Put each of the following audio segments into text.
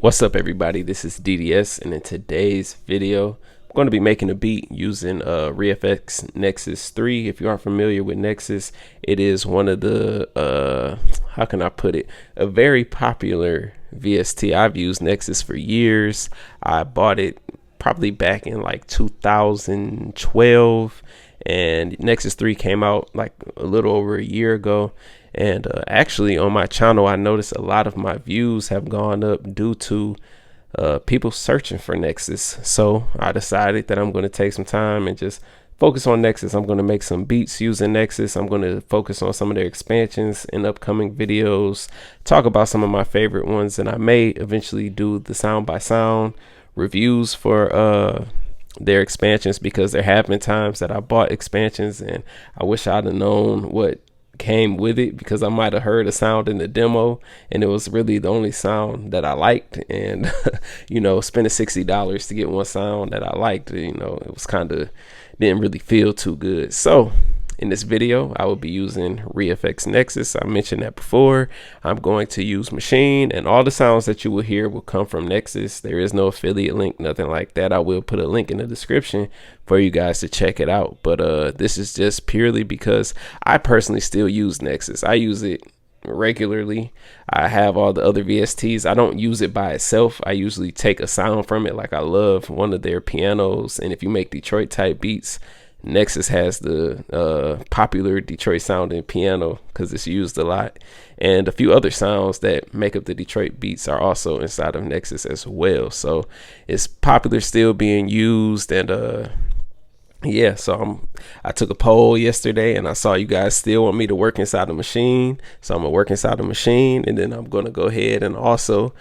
What's up, everybody? This is DDS, and in today's video I'm going to be making a beat using Refx Nexus 3. If you aren't familiar with Nexus, it is one of the how can I put it, a very popular VST. I've used Nexus for years. I bought it probably back in like 2012, and Nexus 3 came out like a little over a year ago. And actually on my channel, I noticed a lot of my views have gone up due to people searching for Nexus. So I decided that I'm going to take some time and just focus on Nexus. I'm going to make some beats using Nexus. I'm going to focus on some of their expansions in upcoming videos, talk about some of my favorite ones, and I may eventually do the sound by sound reviews for their expansions, because there have been times that I bought expansions and I wish I'd have known what came with it, because I might have heard a sound in the demo and it was really the only sound that I liked, and you know, spending $60 to get one sound that I liked, you know, it was kind of, didn't really feel too good. So in this video I will be using Refx Nexus. I mentioned that before. I'm going to use Maschine, and all the sounds that you will hear will come from Nexus. There is no affiliate link, nothing like that. I will put a link in the description for you guys to check it out, but this is just purely because I personally still use Nexus. I use it regularly. I have all the other VSTs. I don't use it by itself. I usually take a sound from it. Like, I love one of their pianos, and if you make Detroit type beats, Nexus has the popular Detroit sounding piano because it's used a lot, and a few other sounds that make up the Detroit beats are also inside of Nexus as well. So it's popular, still being used. And yeah, so I took a poll yesterday and I saw you guys still want me to work inside the Maschine, so I'm gonna work inside the Maschine, and then I'm gonna go ahead and also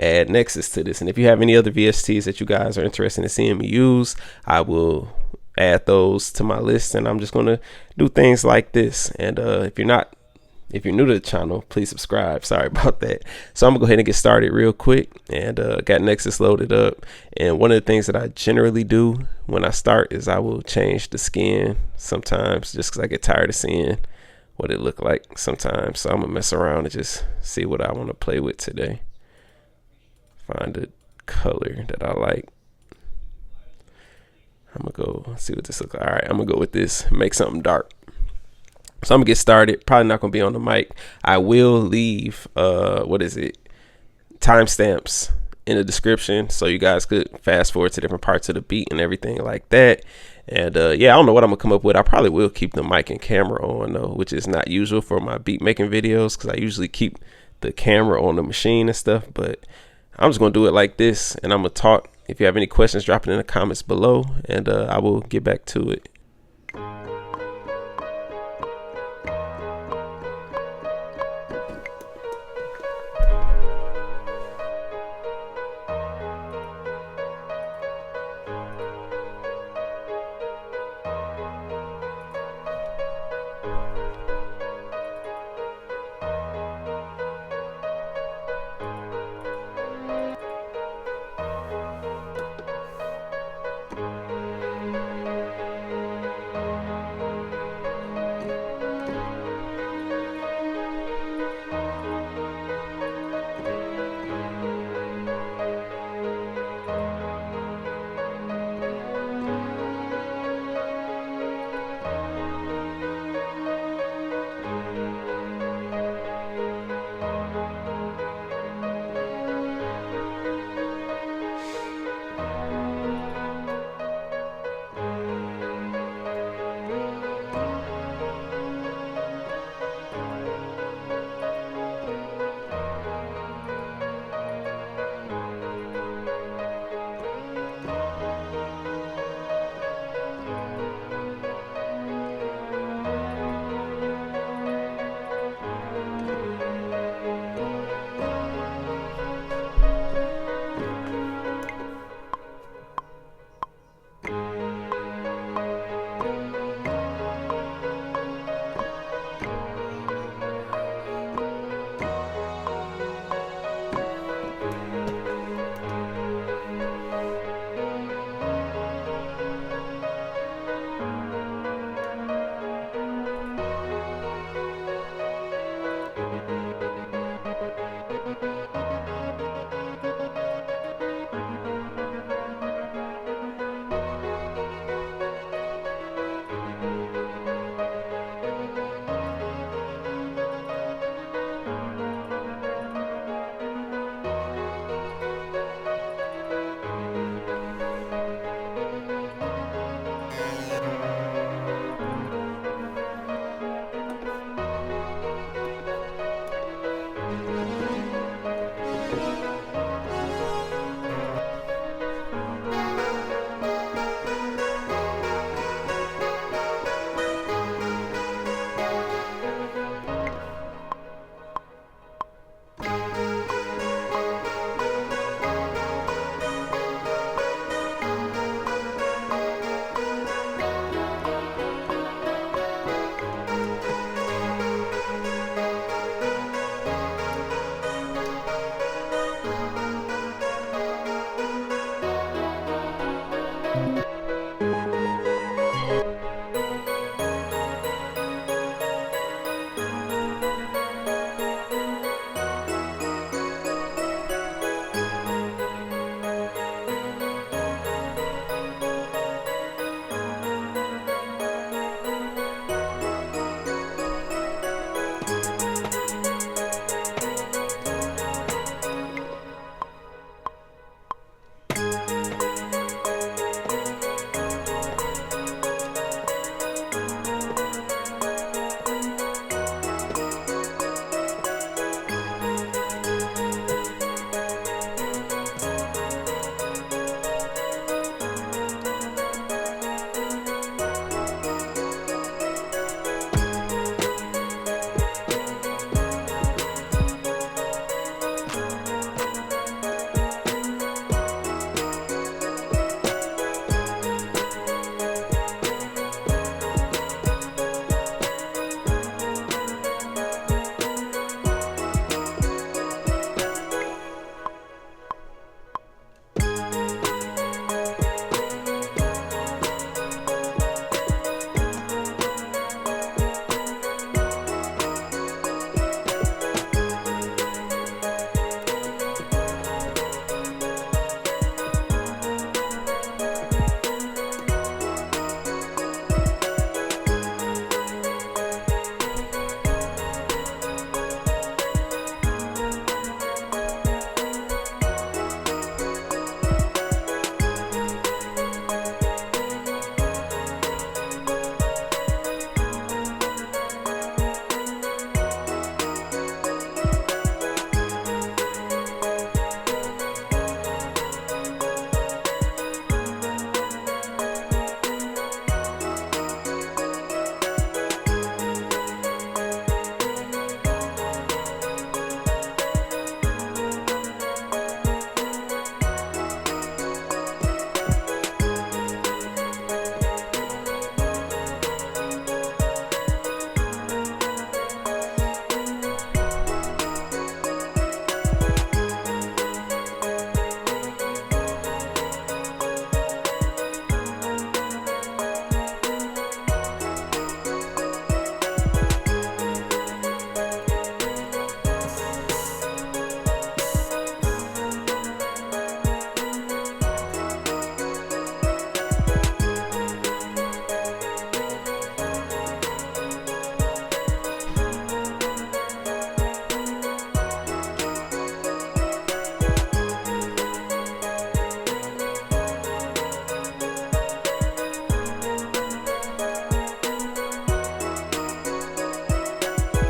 add Nexus to this. And if you have any other VSTs that you guys are interested in seeing me use, I will add those to my list, and I'm just gonna do things like this. And if you're new to the channel, please subscribe. Sorry about that. So I'm gonna go ahead and get started real quick, and got Nexus loaded up. And one of the things that I generally do when I start is I will change the skin sometimes, just because I get tired of seeing what it look like sometimes. So I'm gonna mess around and just see what I want to play with today. Find a color that I like. I'm gonna go see what this looks like. All right, I'm gonna go with this, make something dark. So I'm gonna get started. Probably not gonna be on the mic. I will leave timestamps in the description, so you guys could fast forward to different parts of the beat and everything like that. And yeah, I don't know what I'm gonna come up with. I probably will keep the mic and camera on though, which is not usual for my beat making videos, because I usually keep the camera on the Maschine and stuff. But I'm just gonna do it like this, and I'm gonna talk. If you have any questions, drop it in the comments below, and I will get back to it.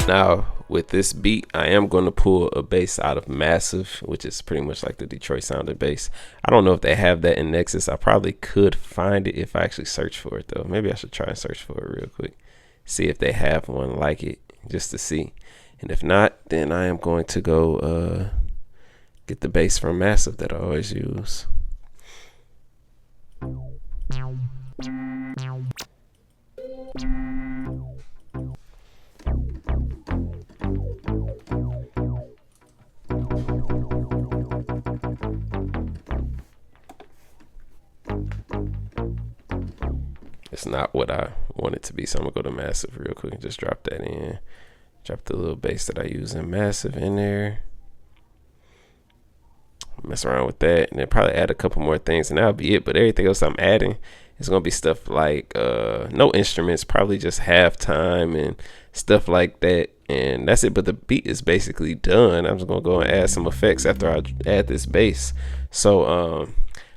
Now with this beat, I am going to pull a bass out of Massive, which is pretty much like the Detroit sounding bass. I don't know if they have that in Nexus. I probably could find it if I actually search for it though. Maybe I should try and search for it real quick, see if they have one like it, just to see. And if not, then I am going to go get the bass from Massive that I always use. It's not what I want it to be, so I'm gonna go to Massive real quick and just drop that in. Drop the little bass that I use in Massive in there. Mess around with that, and then probably add a couple more things, and that'll be it. But everything else I'm adding is gonna be stuff like no instruments, probably just halftime and stuff like that, and that's it. But the beat is basically done. I'm just gonna go and add some effects after I add this bass. So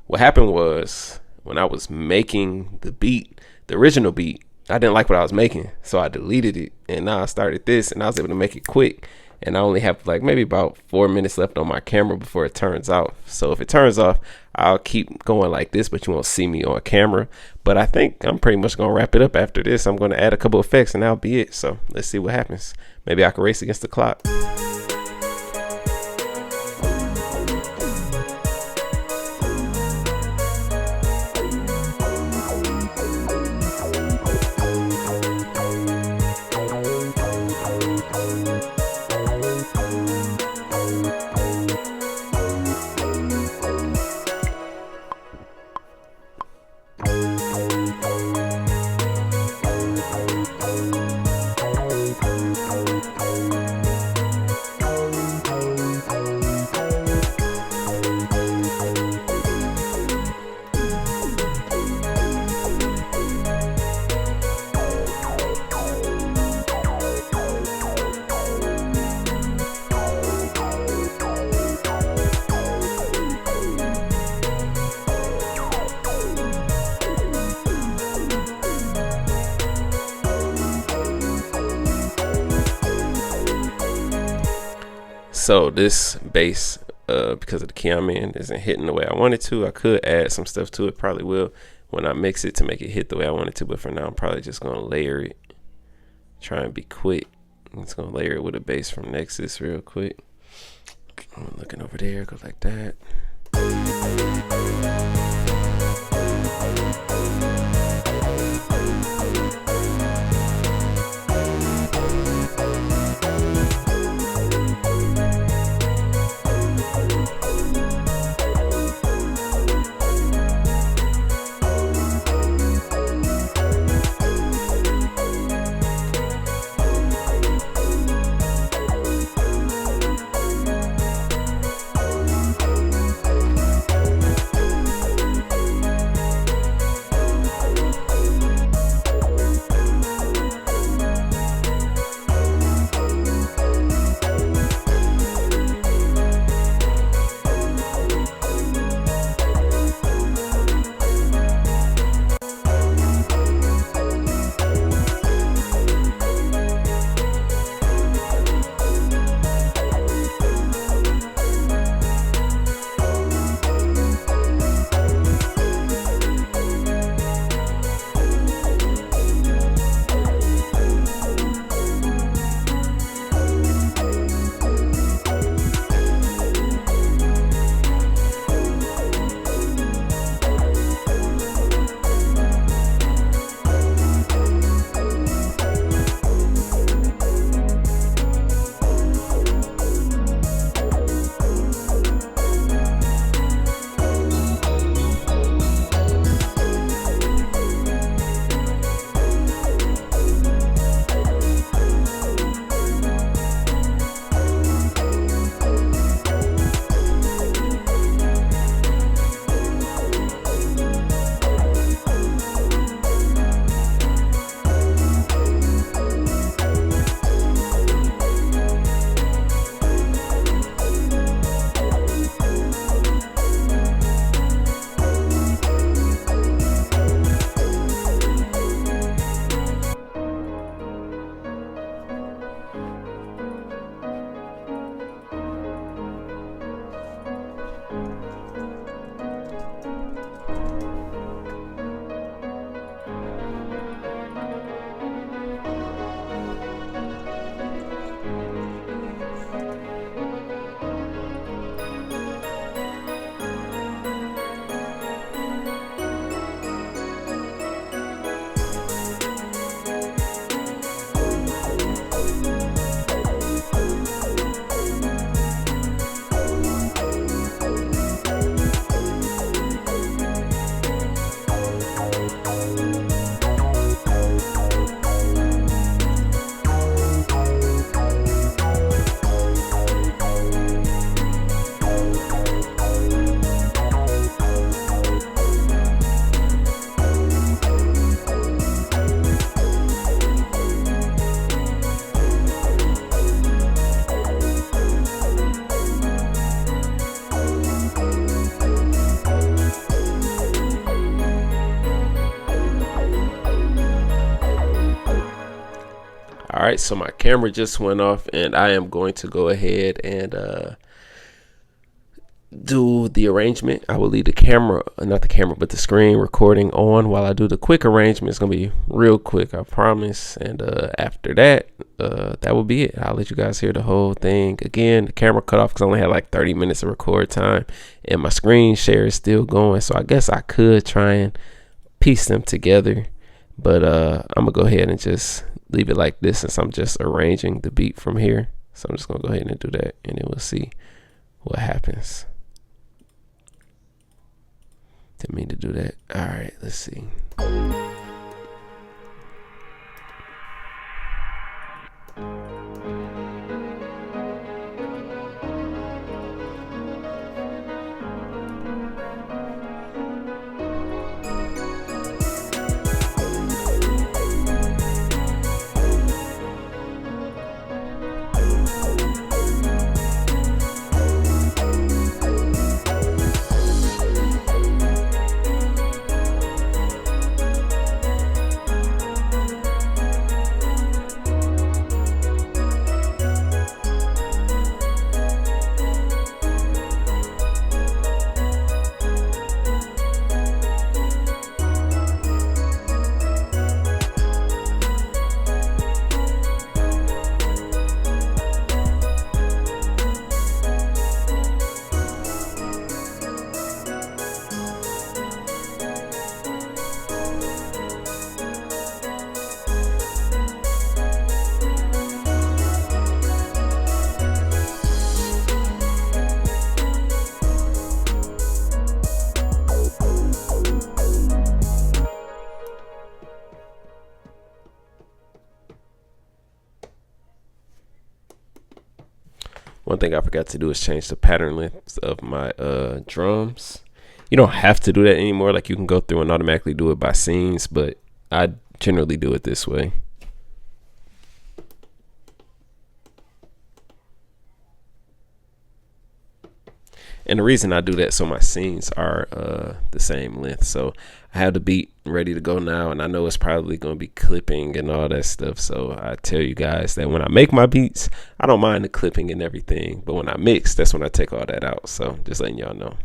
what happened was, when I was making the beat, the original beat, I didn't like what I was making, so I deleted it, and now I started this, and I was able to make it quick. And I only have like maybe about 4 minutes left on my camera before it turns off. So if it turns off, I'll keep going like this, but you won't see me on camera. But I think I'm pretty much gonna wrap it up after this. I'm gonna add a couple effects and that'll be it. So let's see what happens. Maybe I can race against the clock. So this bass, because of the key I'm in, isn't hitting the way I want it to. I could add some stuff to it, probably will when I mix it to make it hit the way I want it to. But for now, I'm probably just gonna layer it. Try and be quick. I'm just gonna layer it with a bass from Nexus real quick. I'm looking over there, go like that. right, so my camera just went off, and I am going to go ahead and do the arrangement. I will leave the camera, not the camera, but the screen recording on while I do the quick arrangement. It's gonna be real quick, I promise. And after that, that will be it. I'll let you guys hear the whole thing. Again, the camera cut off because I only had like 30 minutes of record time, and my screen share is still going. So I guess I could try and piece them together, but I'm gonna go ahead and just leave it like this since I'm just arranging the beat from here. So I'm just gonna go ahead and do that, and then we'll see what happens. Didn't mean to do that. All right, let's see. One thing I forgot to do is change the pattern length of my drums. You don't have to do that anymore. Like, you can go through and automatically do it by scenes, but I generally do it this way. And the reason I do that, so my scenes are the same length. So I have the beat ready to go now, and I know it's probably going to be clipping and all that stuff. So I tell you guys that when I make my beats, I don't mind the clipping and everything. But when I mix, that's when I take all that out. So just letting y'all know.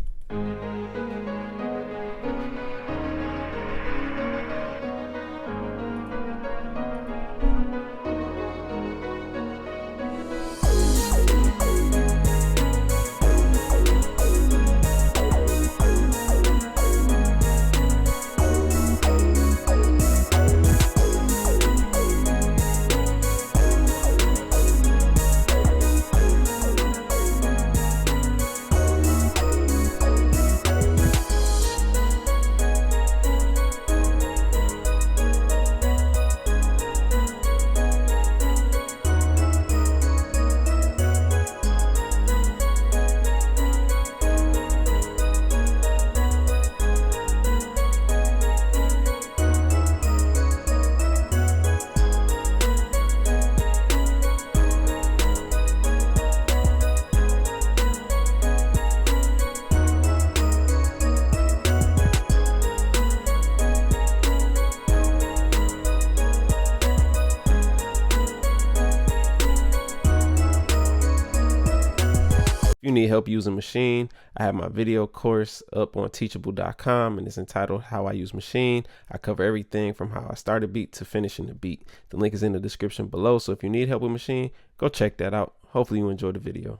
If you need help using Maschine, I have my video course up on teachable.com, and it's entitled How I Use Maschine. I cover everything from how I start a beat to finishing the beat. The link is in the description below, so if you need help with Maschine, go check that out. Hopefully you enjoyed the video.